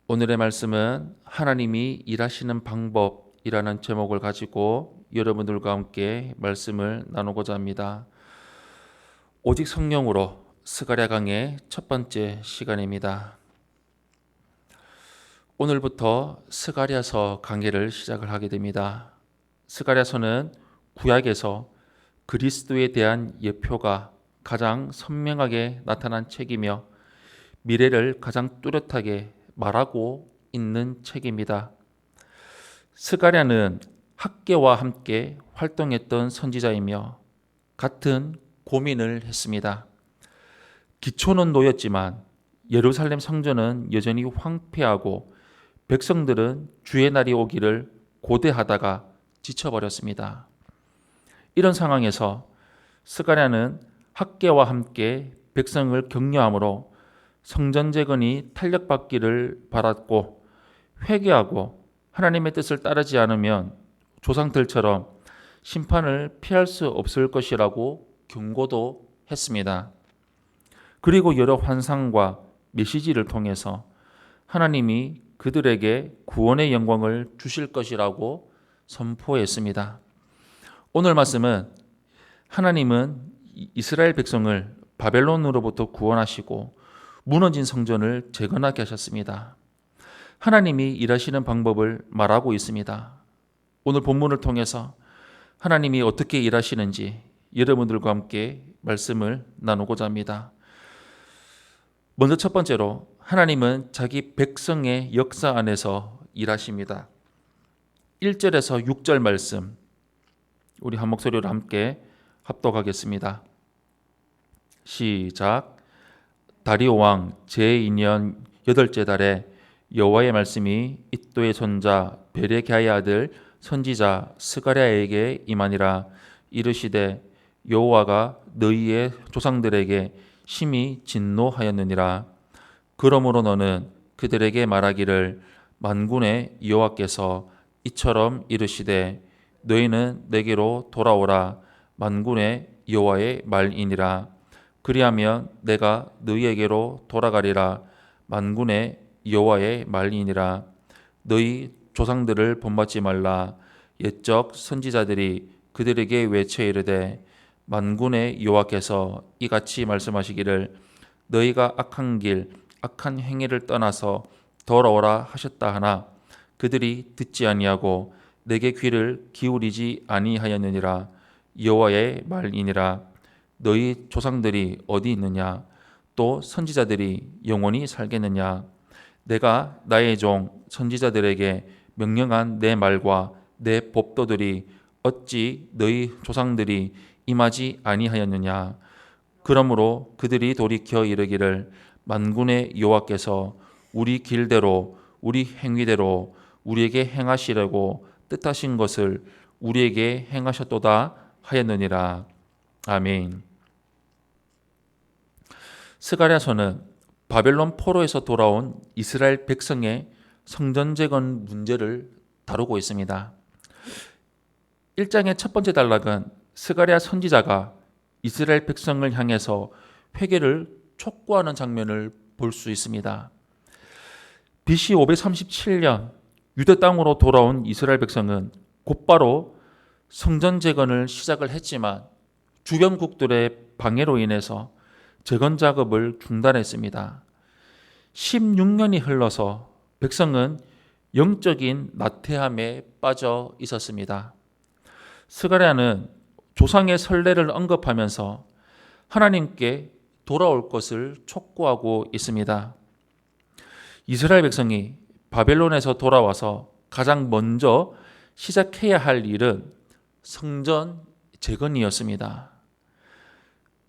오늘의 말씀은 하나님이 일하시는 방법이라는 제목을 가지고 여러분들과 함께 말씀을 나누고자 합니다. 오직 성령으로 스가랴 강의 첫 번째 시간입니다. 오늘부터 스가랴서 강의를 시작을 하게 됩니다. 스가랴서는 구약에서 그리스도에 대한 예표가 가장 선명하게 나타난 책이며 미래를 가장 뚜렷하게 말하고 있는 책입니다. 스가랴는 학개와 함께 활동했던 선지자이며 같은 고민을 했습니다. 기초는 놓였지만 예루살렘 성전은 여전히 황폐하고 백성들은 주의 날이 오기를 고대하다가 지쳐버렸습니다. 이런 상황에서 스가랴는 학개와 함께 백성을 격려하므로 성전 재건이 탄력받기를 바랐고, 회개하고 하나님의 뜻을 따르지 않으면 조상들처럼 심판을 피할 수 없을 것이라고 경고도 했습니다. 그리고 여러 환상과 메시지를 통해서 하나님이 그들에게 구원의 영광을 주실 것이라고 선포했습니다. 오늘 말씀은 하나님은 이스라엘 백성을 바벨론으로부터 구원하시고 무너진 성전을 재건하게 하셨습니다. 하나님이 일하시는 방법을 말하고 있습니다. 오늘 본문을 통해서 하나님이 어떻게 일하시는지 여러분들과 함께 말씀을 나누고자 합니다. 먼저 첫 번째로 하나님은 자기 백성의 역사 안에서 일하십니다. 1절에서 6절 말씀 우리 한 목소리로 함께 합독하겠습니다. 시작. 다리오 왕 제2년 8째 달에 여호와의 말씀이 id도의 손자 베레기야의 아들 선지자 스가랴에게 임하니라. 이르시되 여호와가 너희의 조상들에게 심히 진노하였느니라. 그러므로 너는 그들에게 말하기를 만군의 여호와께서 이처럼 이르시되 너희는 내게로 돌아오라. 만군의 여호와의 말이니라. 그리하면 내가 너희에게로 돌아가리라. 만군의 여호와의 말이니라. 너희 조상들을 본받지 말라. 옛적 선지자들이 그들에게 외쳐 이르되 만군의 여호와께서 이같이 말씀하시기를 너희가 악한 길 악한 행위를 떠나서 돌아오라 하셨다 하나 그들이 듣지 아니하고 내게 귀를 기울이지 아니하였느니라. 여호와의 말이니라. 너희 조상들이 어디 있느냐? 또 선지자들이 영원히 살겠느냐? 내가 나의 종 선지자들에게 명령한 내 말과 내 법도들이 어찌 너희 조상들이 임하지 아니하였느냐? 그러므로 그들이 돌이켜 이르기를 만군의 여호와께서 우리 길대로 우리 행위대로 우리에게 행하시려고 뜻하신 것을 우리에게 행하셨도다 하였느니라. 아멘. 스가랴서는 바벨론 포로에서 돌아온 이스라엘 백성의 성전 재건 문제를 다루고 있습니다. 1장의 첫 번째 단락은 스가랴 선지자가 이스라엘 백성을 향해서 회개를 촉구하는 장면을 볼 수 있습니다. BC 537년 유대 땅으로 돌아온 이스라엘 백성은 곧바로 성전 재건을 시작을 했지만 주변국들의 방해로 인해서 재건 작업을 중단했습니다. 16년이 흘러서 백성은 영적인 나태함에 빠져 있었습니다. 스가랴는 조상의 선례를 언급하면서 하나님께 돌아올 것을 촉구하고 있습니다. 이스라엘 백성이 바벨론에서 돌아와서 가장 먼저 시작해야 할 일은 성전 재건이었습니다.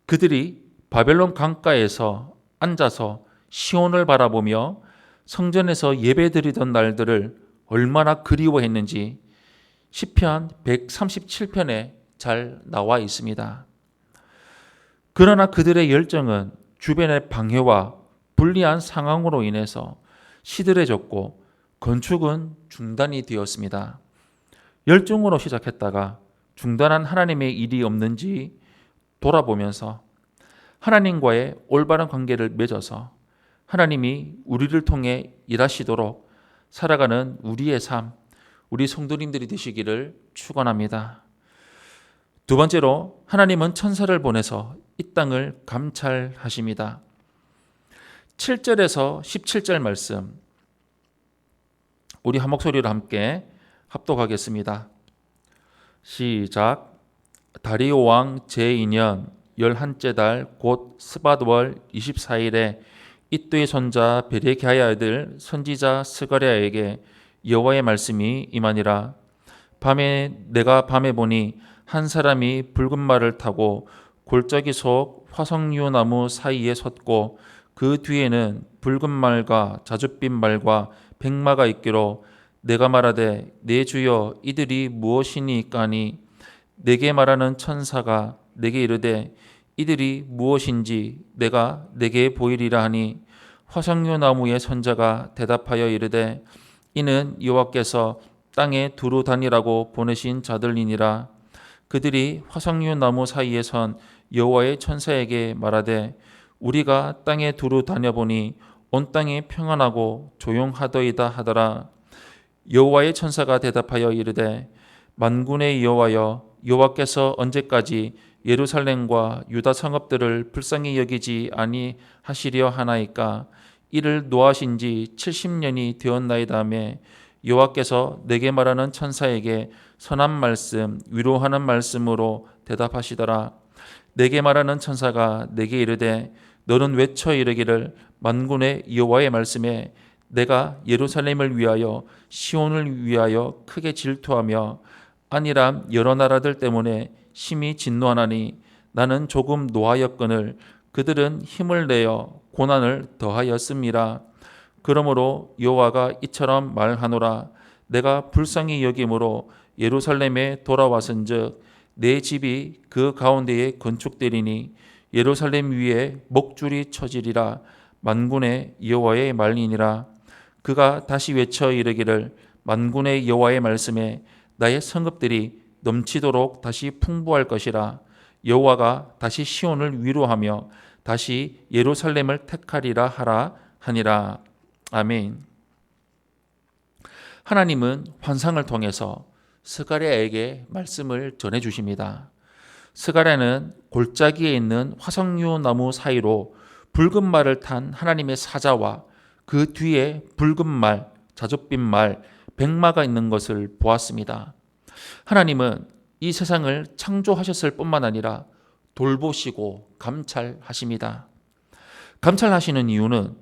그들이 바벨론 강가에서 앉아서 시온을 바라보며 성전에서 예배드리던 날들을 얼마나 그리워했는지 시편 137편에 잘 나와 있습니다. 그러나 그들의 열정은 주변의 방해와 불리한 상황으로 인해서 시들해졌고 건축은 중단이 되었습니다. 열정으로 시작했다가 중단한 하나님의 일이 없는지 돌아보면서 하나님과의 올바른 관계를 맺어서 하나님이 우리를 통해 일하시도록 살아가는 우리의 삶, 우리 성도님들이 되시기를 축원합니다. 두 번째로 하나님은 천사를 보내서 이 땅을 감찰하십니다. 7절에서 17절 말씀 우리 한 목소리로 함께 합독하겠습니다. 시작. 다리오 왕 제2년 11째 달 곧 스밧월 24일에 이또의 손자 베레기야의 아들 선지자 스가랴에게 여호와의 말씀이 임하니라. 내가 밤에 보니 한 사람이 붉은 말을 타고 골짜기 속 화석류 나무 사이에 섰고 그 뒤에는 붉은 말과 자줏빛 말과 백마가 있기로 내가 말하되 내 주여 이들이 무엇이니까니 내게 말하는 천사가 내게 이르되 이들이 무엇인지 내가 내게 보이리라 하니 화석류 나무의 선자가 대답하여 이르되 이는 여호와께서 땅에 두루 다니라고 보내신 자들이니라. 그들이 화석류 나무 사이에 선 여호와의 천사에게 말하되 우리가 땅에 두루 다녀보니 온 땅이 평안하고 조용하더이다 하더라. 여호와의 천사가 대답하여 이르되 만군의 여호와여 여호와께서 언제까지 예루살렘과 유다 성읍들을 불쌍히 여기지 아니하시려 하나이까. 이를 노하신 지 70년이 되었나이다며 여호와께서 내게 말하는 천사에게 선한 말씀 위로하는 말씀으로 대답하시더라. 내게 말하는 천사가 내게 이르되 너는 외쳐 이르기를 만군의 여호와의 말씀에 내가 예루살렘을 위하여 시온을 위하여 크게 질투하며 아니라 여러 나라들 때문에 심히 진노하나니 나는 조금 노하였거늘 그들은 힘을 내어 고난을 더하였음이라. 그러므로 여호와가 이처럼 말하노라. 내가 불쌍히 여김으로 예루살렘에 돌아왔은즉 내 집이 그 가운데에 건축되리니 예루살렘 위에 목줄이 쳐지리라. 만군의 여호와의 말이니라. 그가 다시 외쳐 이르기를 만군의 여호와의 말씀에 나의 성읍들이 넘치도록 다시 풍부할 것이라. 여호와가 다시 시온을 위로하며 다시 예루살렘을 택하리라 하라 하니라. 아멘. 하나님은 환상을 통해서 스가랴에게 말씀을 전해 주십니다. 스가랴는 골짜기에 있는 화석류 나무 사이로 붉은 말을 탄 하나님의 사자와 그 뒤에 붉은 말, 자줏빛 말, 백마가 있는 것을 보았습니다. 하나님은 이 세상을 창조하셨을 뿐만 아니라 돌보시고 감찰하십니다. 감찰하시는 이유는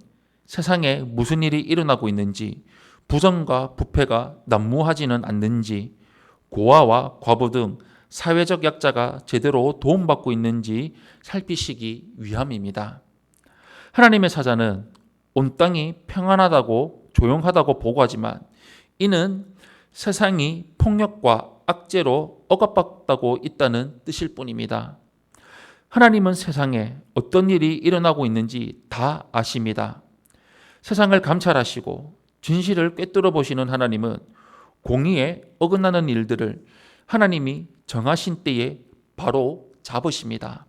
세상에 무슨 일이 일어나고 있는지, 부정과 부패가 난무하지는 않는지, 고아와 과부 등 사회적 약자가 제대로 도움받고 있는지 살피시기 위함입니다. 하나님의 사자는 온 땅이 평안하다고 조용하다고 보고하지만 이는 세상이 폭력과 악재로 억압받고 있다는 뜻일 뿐입니다. 하나님은 세상에 어떤 일이 일어나고 있는지 다 아십니다. 세상을 감찰하시고 진실을 꿰뚫어 보시는 하나님은 공의에 어긋나는 일들을 하나님이 정하신 때에 바로 잡으십니다.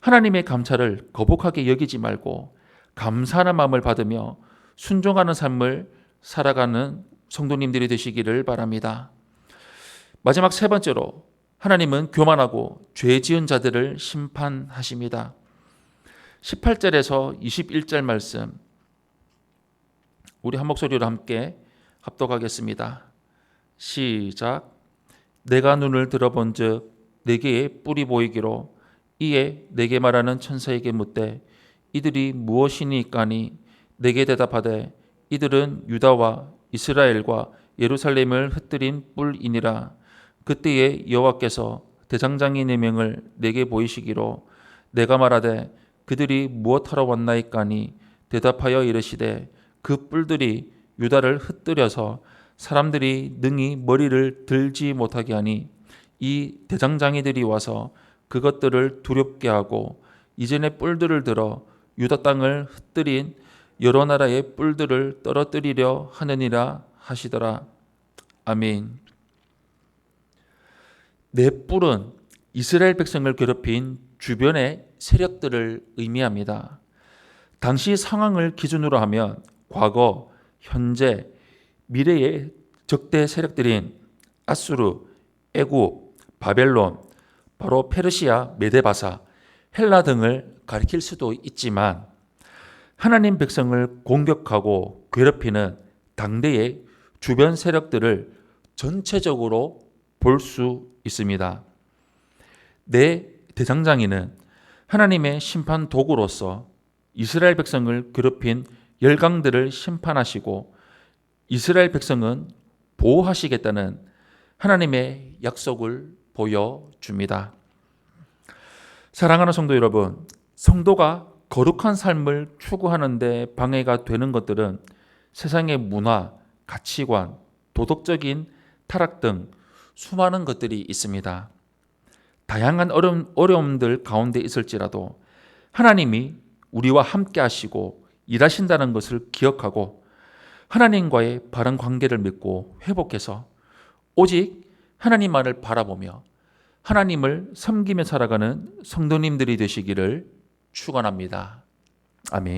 하나님의 감찰을 거북하게 여기지 말고 감사하는 마음을 받으며 순종하는 삶을 살아가는 성도님들이 되시기를 바랍니다. 마지막 세 번째로 하나님은 교만하고 죄 지은 자들을 심판하십니다. 18절에서 21절 말씀 우리 한 목소리로 함께 합독하겠습니다. 시작. 내가 눈을 들어본즉 내게 뿔이 보이기로 이에 내게 말하는 천사에게 묻되 이들이 무엇이니까니 내게 대답하되 이들은 유다와 이스라엘과 예루살렘을 흩뜨린 뿔이니라. 그때에 여호와께서 대장장이 4명을 내게 보이시기로 내가 말하되 그들이 무엇하러 왔나이까니 대답하여 이르시되 그 뿔들이 유다를 흩뜨려서 사람들이 능히 머리를 들지 못하게 하니 이 대장장이들이 와서 그것들을 두렵게 하고 이전에 뿔들을 들어 유다 땅을 흩뜨린 여러 나라의 뿔들을 떨어뜨리려 하느니라 하시더라. 아멘. 네 뿔은 이스라엘 백성을 괴롭힌 주변의 세력들을 의미합니다. 당시 상황을 기준으로 하면 과거, 현재, 미래의 적대 세력들인 아수르, 애굽, 바벨론, 바로 페르시아, 메데바사, 헬라 등을 가리킬 수도 있지만 하나님 백성을 공격하고 괴롭히는 당대의 주변 세력들을 전체적으로 볼 수 있습니다. 내 대장장이는 하나님의 심판 도구로서 이스라엘 백성을 괴롭힌 열강들을 심판하시고 이스라엘 백성은 보호하시겠다는 하나님의 약속을 보여줍니다. 사랑하는 성도 여러분, 성도가 거룩한 삶을 추구하는 데 방해가 되는 것들은 세상의 문화, 가치관, 도덕적인 타락 등 수많은 것들이 있습니다. 다양한 어려움들 가운데 있을지라도 하나님이 우리와 함께 하시고 일하신다는 것을 기억하고 하나님과의 바른 관계를 맺고 회복해서 오직 하나님만을 바라보며 하나님을 섬기며 살아가는 성도님들이 되시기를 축원합니다. 아멘.